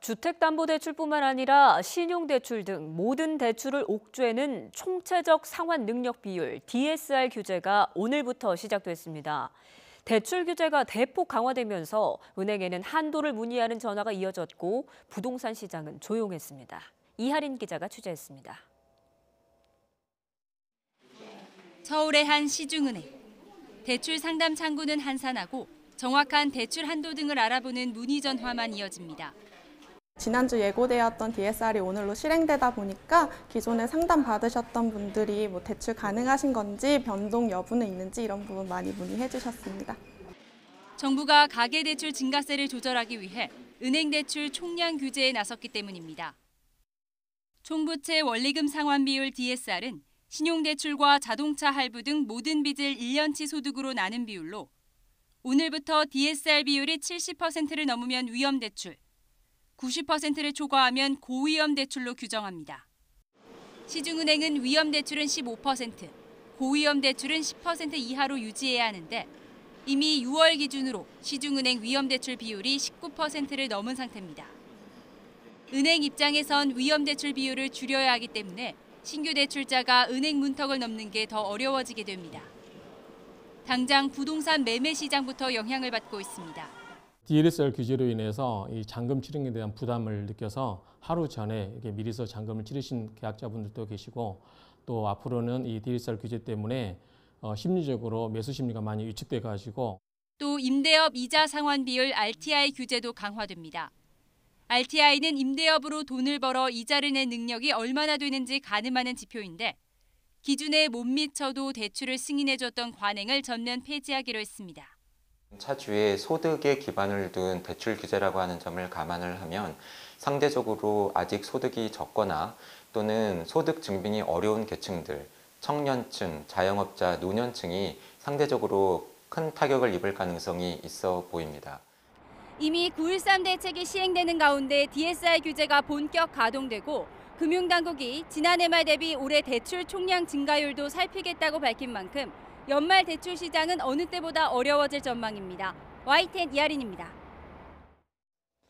주택담보대출뿐만 아니라 신용대출 등 모든 대출을 옥죄는 총체적 상환 능력 비율 DSR 규제가 오늘부터 시작됐습니다. 대출 규제가 대폭 강화되면서 은행에는 한도를 문의하는 전화가 이어졌고 부동산 시장은 조용했습니다. 이하린 기자가 취재했습니다. 서울의 한 시중은행. 대출 상담 창구는 한산하고 정확한 대출 한도 등을 알아보는 문의 전화만 이어집니다. 지난주 예고되었던 DSR이 오늘로 실행되다 보니까 기존에 상담 받으셨던 분들이 대출 가능하신 건지 변동 여부는 있는지 이런 부분 많이 문의해 주셨습니다. 정부가 가계대출 증가세를 조절하기 위해 은행 대출 총량 규제에 나섰기 때문입니다. 총부채 원리금 상환 비율 DSR은 신용대출과 자동차 할부 등 모든 빚을 1년치 소득으로 나눈 비율로 오늘부터 DSR 비율이 70%를 넘으면 위험대출, 90%를 초과하면 고위험 대출로 규정합니다. 시중은행은 위험 대출은 15%, 고위험 대출은 10% 이하로 유지해야 하는데 이미 6월 기준으로 시중은행 위험 대출 비율이 19%를 넘은 상태입니다. 은행 입장에선 위험 대출 비율을 줄여야 하기 때문에 신규 대출자가 은행 문턱을 넘는 게 더 어려워지게 됩니다. 당장 부동산 매매 시장부터 영향을 받고 있습니다. DSR 규제로 인해서 이 잔금 치르기에 대한 부담을 느껴서 하루 전에 이렇게 미리서 잔금을 치르신 계약자분들도 계시고 또 앞으로는 이 DSR 규제 때문에 심리적으로 매수 심리가 많이 위축돼 가지고 또 임대업 이자 상환 비율 RTI 규제도 강화됩니다. RTI는 임대업으로 돈을 벌어 이자를 낸 능력이 얼마나 되는지 가늠하는 지표인데 기준에 못 미쳐도 대출을 승인해줬던 관행을 전면 폐지하기로 했습니다. 차주의 소득에 기반을 둔 대출 규제라고 하는 점을 감안을 하면 상대적으로 아직 소득이 적거나 또는 소득 증빙이 어려운 계층들, 청년층, 자영업자, 노년층이 상대적으로 큰 타격을 입을 가능성이 있어 보입니다. 이미 9.13 대책이 시행되는 가운데 DSR 규제가 본격 가동되고 금융당국이 지난해 말 대비 올해 대출 총량 증가율도 살피겠다고 밝힌 만큼 연말 대출 시장은 어느 때보다 어려워질 전망입니다. YTN 이하린입니다.